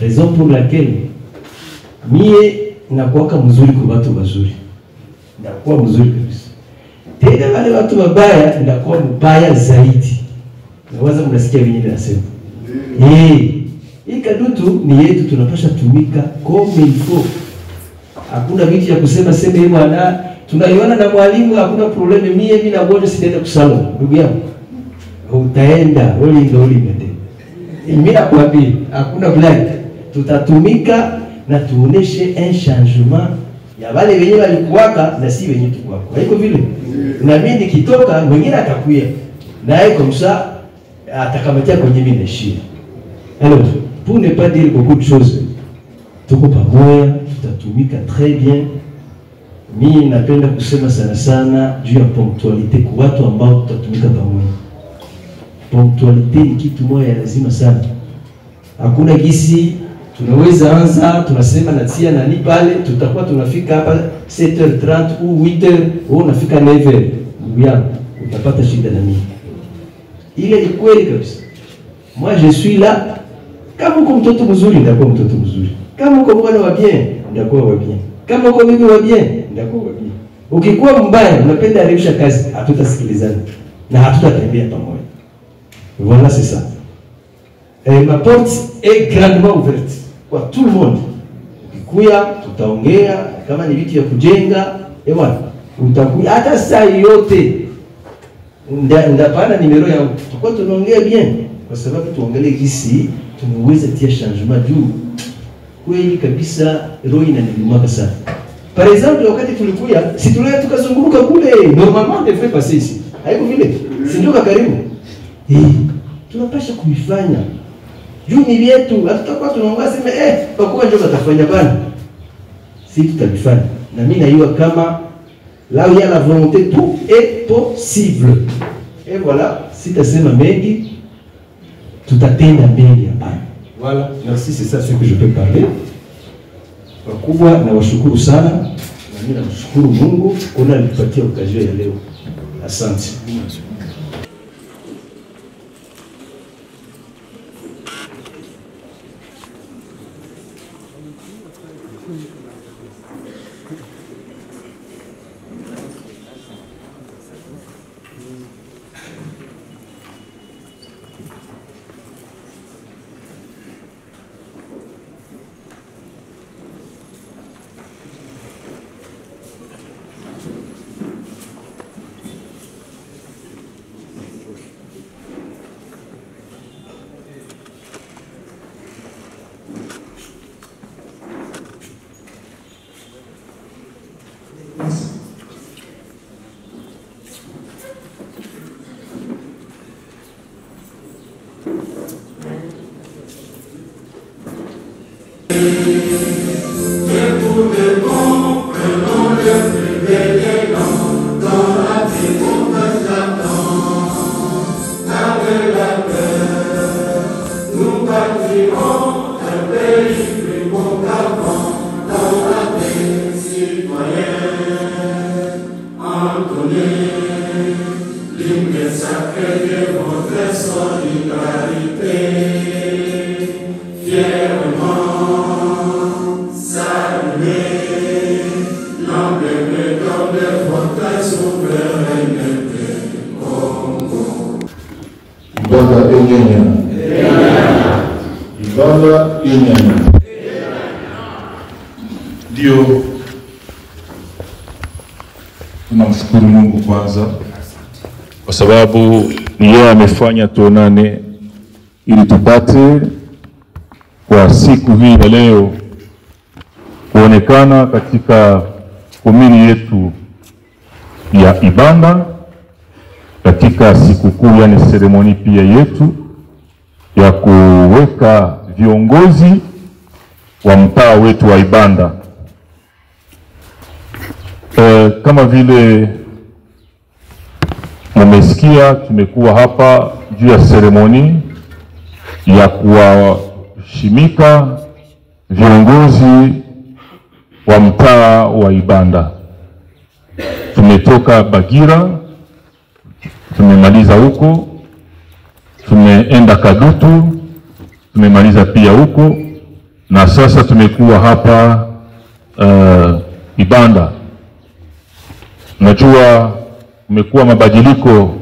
Raison pour laquelle mie nakuwa mzuri kwa watu wazuri. Ndakuwa mzuri kabisa. Tena wale watu wabaya ndakuwa mbaya zaidi. Nawaza mnasikia vile nasema. Hii Kadutu ni yetu, tunapasha tumika comme il faut. Hakuna vitu ya kusema sema hivi bwana, tunaiona na mwalimu hakuna probleme, mimi na ngoja sitaenda kusalo. Ndugu yangu, utaenda oli ndio limete. Mimi nakwambia hakuna black. Tutatumika na tuoneshe un changement ya wale wenyewe walikuwaka na si wenyewe tukwako. Haiko vile. Na mimi nikitoka mwingine atakuya. Naye komsa atakamatia kwenye mimi nashia. Alors, pour ne pas dire beaucoup de choses, tuko pamoja, tutatumika très bien. Mimi napenda kusema sana sana juu ya punctuality kwa watu ambao tutatumika pamoja. Punctuality ni kitu moja lazima sana. Hakuna gisi tunaweza anza tunasema natia nani pale, tutakuwa tunafika hapa 7h30 au 8h, au unafika 9h. Ndugu yangu, utapata shida na mimi. Ile ni kweli kabisa. Moi je suis là. Kama uko mtoto mzuri ndakuwa mtoto mzuri. Kama uko mwana wa bien ndakuwa wa bien. Kama uko bibi wa bien ndakuwa wa bien. Ukikuwa mbaya unapenda arifisha kazi, hatutasikilizana na hatutatembea pamoja. Voilà c'est ça. Et ma porte est grandement ouverte kwa tout le monde. Ukikuya tutaongea kama ni vitu vya kujenga, bwana utakuja hata saa yote. Ndapana nimero yangu. Tutakuwa tunaongea bien kwa sababu tuongelee kisi tumeweza tia changement juu. Kweli kabisa roho inanimaka sana. Par exemple wakati tulikuya, si tulikuwa tukazunguruka kule, normalement devrait passer ici. Haiko vile. Si ndio karibu. Tunapasha kuifanya. Juu ni vyetu, hatutakuwa tunaongea sema pakuwa ndio watafanya bana. Si tutabifanya. Na mimi najua kama là où il y a la volonté, tout est possible. Et voilà, si tu as mengi, tout atteint mbele hapa. Voilà, merci, c'est ça ce que je peux parler. Wakubwa na washukuru sana, na mimi namshukuru Mungu kwa alinipatia occasion ya leo. Asante. Ndio tunamshukuru Mungu kwanza kwa sababu ni yeye amefanya tuonane ili tupate kwa siku hii ya leo kuonekana katika komini yetu ya Ibanda katika sikukuu, yani seremoni pia yetu ya kuweka viongozi wa mtaa wetu wa Ibanda. Kama vile mmesikia, tumekuwa hapa juu ya seremoni ya kuwashimika viongozi wa mtaa wa Ibanda. Tumetoka Bagira, tumemaliza huko, tumeenda Kadutu, tumemaliza pia huko, na sasa tumekuwa hapa Ibanda. Najua umekuwa mabadiliko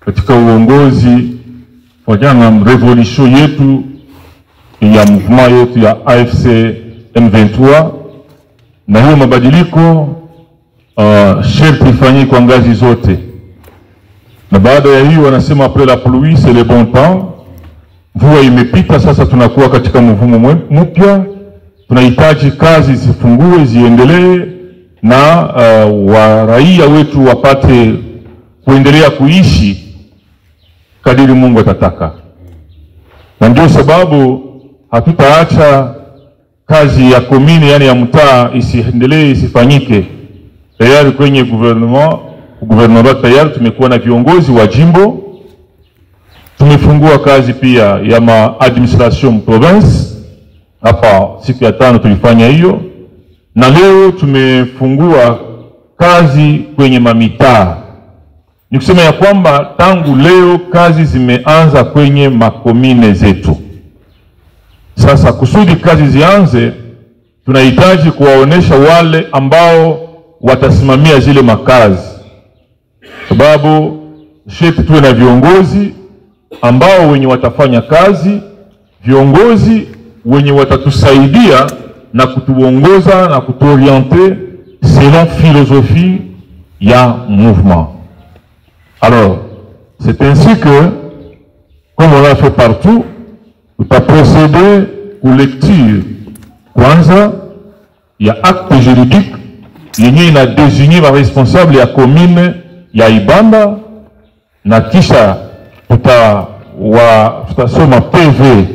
katika uongozi kutokana na revolution yetu ya movement yetu ya AFC M23, na hiyo mabadiliko sharti ifanyike kwa ngazi zote. Na baada ya hiyo wanasema après la pluie c'est le bon temps. Mvua imepita, sasa tunakuwa katika mvumo mpya. Tunahitaji kazi zifungue, ziendelee, na wa raia wetu wapate kuendelea kuishi kadiri Mungu atataka. na ndio sababu hatutaacha kazi ya komini, yani ya mtaa, isiendelee isifanyike. Tayari kwenye gouvernement tayari tumekuwa na viongozi wa jimbo, tumefungua kazi pia ya administration province. Hapa siku ya 5 tulifanya hiyo, na leo tumefungua kazi kwenye mamitaa. Ni kusema ya kwamba tangu leo kazi zimeanza kwenye makomine zetu. Sasa kusudi kazi zianze, tunahitaji kuwaonesha wale ambao watasimamia zile makazi, sababu sheti tuwe na viongozi ambao wenye watafanya kazi, viongozi wenye watatusaidia na kutuongoza na kutuorienter selon philosophie ya mouvement. Alors, c'est ainsi que, comme on l'a fait partout, nous avons procédé aux lectures. Kwanza, il y a acte juridique, il y a désigné la responsable ya commune ya Ibanda, na kisha tutasoma PV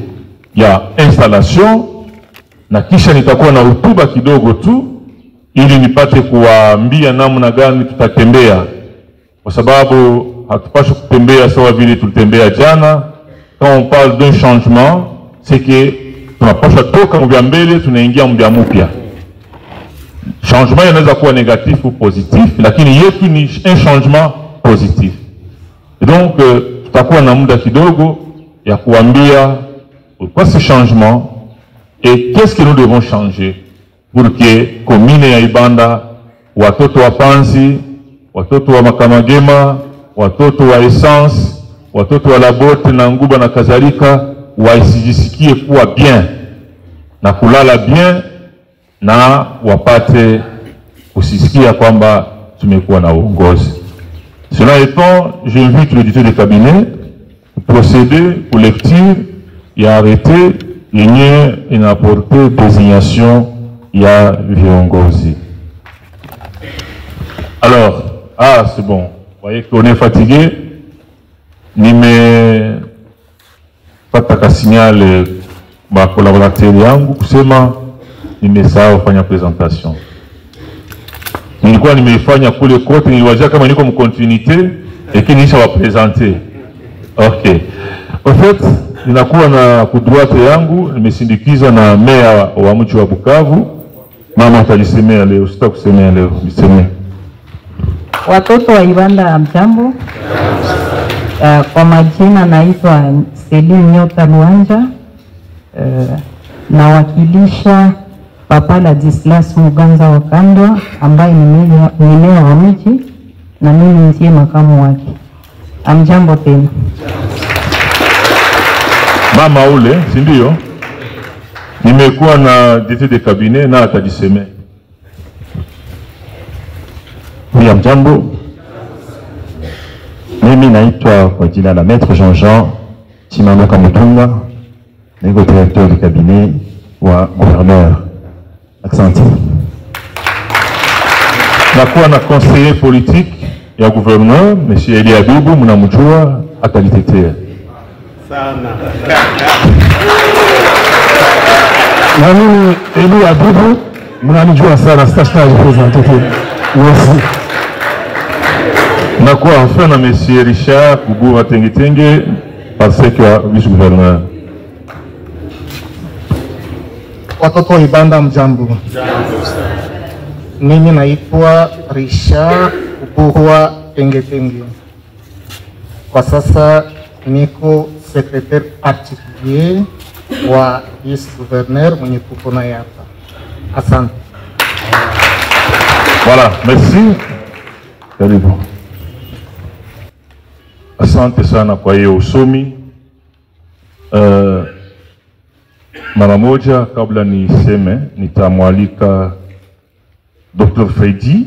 ya installation, na kisha nitakuwa na hotuba kidogo tu ili nipate kuwaambia namna gani tutatembea, kwa sababu hatupashi kutembea sawa vile tulitembea jana. Quand on parle d'un changement, c'est que tunapasha toka mbya mbele tunaingia mbya mpya. Changement inaweza kuwa négatif ou positif, lakini yetu ni un changement positif. Et donc tutakuwa na muda kidogo ya kuambia pourquoi ce changement et qu'est-ce que nous devons changer pour que commune ya Ibanda, watoto wa Panzi, watoto wa Makamagema, watoto wa Essence, watoto wa Labote na Nguba na kadhalika wasijisikie kuwa bien na kulala bien, na wapate kusisikia kwamba tumekuwa na uongozi. Cela étant, j'invite le directeur de cabinet à procéder aux lectures et à arrêter et apporter désignation ya viongozi. Alors, c'est bon. Vous voyez qu'on est fatigué. Nimepata signal ba collaborateur yangu kusema nimesahau kufanya presentation. Nilikuwa nimeifanya kule kote, niliwazia kama niko mkontinuité lakini nisha wa présenter. OK. En fait, ninakuwa na kudroite yangu, nimesindikiza na meya wa mji wa Bukavu. Mama atalisemea leo, sitakusemea leo, nisemee. Watoto wa Ibanda mjambo. Kwa majina naitwa Selim Nyota Luanja. Nawakilisha Papa Ladislas Muganza wa Kandwa ambaye ni meya wa mji na mimi ndiye makamu wake. Amjambo tena. Mama ule, si ndio? Nimekuwa na directeur de cabinet na atajisemea. Amjambo. Mimi naitwa kwa jina la Maître Jean-Jean Chimamoka Mutunga, niko directeur du cabinet wa gouverneur. Accent. Nakuwa na conseiller politique ya gouverneur, Monsieur Eli Abibu, mnamjua, atalitetea. Sana. Na mimi Eli Abibu, mnanijua sana, sitashtaji presenter. Merci. Nakuwa enfin na Monsieur Richard Kubu Tengetenge, parce que vice-gouverneur. Watoto wa Ibanda mjambo. Mimi naitwa Richard Kubuhwa Tengetenge. Kwa sasa niko secrétaire particulier wa vice-gouverneur mwenye tuko naye hapa. Asante. Voilà, merci. Karibu. Asante sana kwa hiyo usomi. Mara moja kabla niseme nitamwalika Dr. Feidi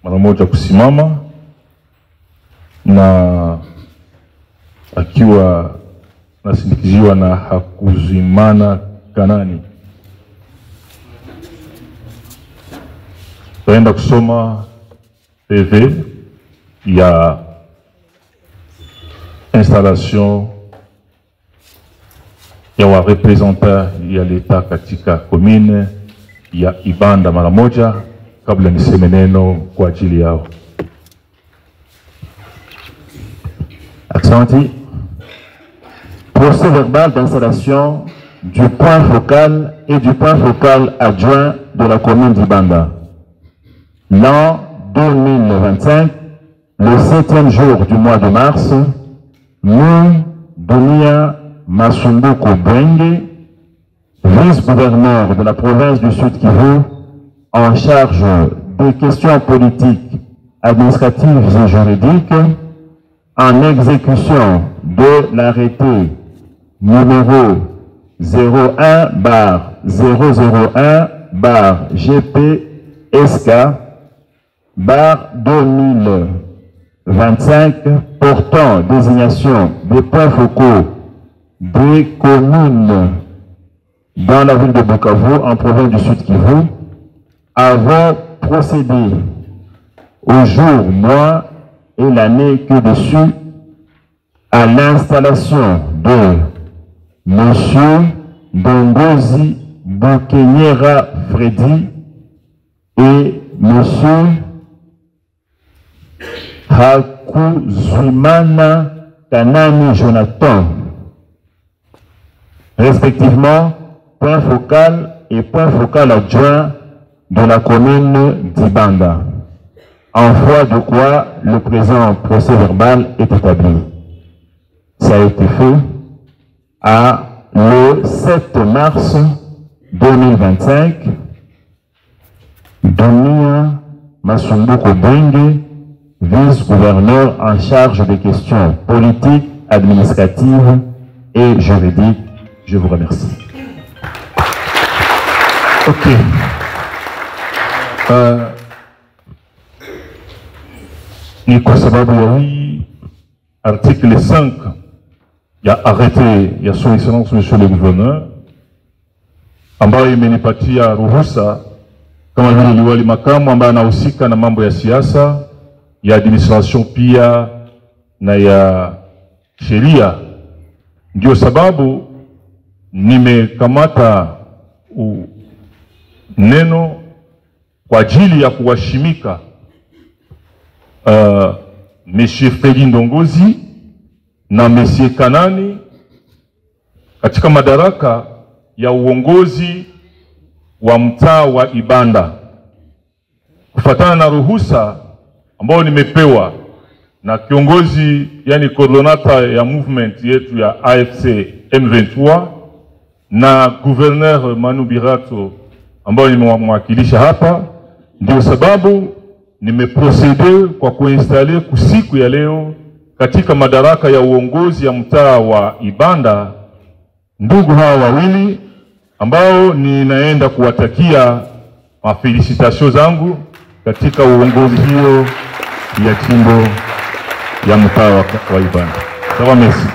mara moja kusimama, na akiwa nasindikiziwa na Hakuzimana Kanani. Tutaenda kusoma PV ya installation ya wa representa ya leta katika commune ya Ibanda mara moja, kabla niseme neno kwa ajili yao. Accenti. Procès verbal d'installation du point focal et du point focal adjoint de la commune d'Ibanda. L'an 2025, le 7e jour du mois de mars, nous, Dunia Masumbuko Bwenge, vice-gouverneur de la province du Sud Kivu, en charge des questions politiques, administratives et juridiques, en exécution de l'arrêté numéro 01/001/GPSK/2025 portant désignation des points focaux des communes dans la ville de Bukavu en province du Sud Kivu, avons procédé au jour, mois et l'année que dessus à l'installation de Monsieur Dongozi Bukenyera Freddy et Monsieur Hakuzumana Kanani Jonathan, respectivement point focal et point focal adjoint de la commune d'Ibanda, en foi de quoi le présent procès verbal est établi. Ça a été fait à le 7 mars 2025. Dunia Masumbuko Bwenge, vice-gouverneur en charge des questions politiques, administratives et juridiques. Je vous remercie. Ok. Ni kwa sababu ya hii article 5 ya arrêté ya son excellence monsieur le gouverneur ambayo imenipatia ruhusa kama vile liwali makamu ambaye anahusika na mambo ya siasa, ya administration pia na ya sheria. Ndio sababu nimekamata neno kwa ajili ya kuwashimika Monsieur Freddy Ndongozi na Monsieur Kanani katika madaraka ya uongozi wa mtaa wa Ibanda, kufatana na ruhusa ambayo nimepewa na kiongozi, yani coordinator ya movement yetu ya AFC M23 na gouverneur Manu Birato ambayo nimemwakilisha hapa. Ndio sababu nimeprocede kwa kuinstale kusiku ya leo katika madaraka ya uongozi ya mtaa wa Ibanda ndugu hawa wawili ambao ninaenda kuwatakia mafelicitation zangu katika uongozi hiyo ya jimbo ya mtaa wa Ibanda. Sawa, merci.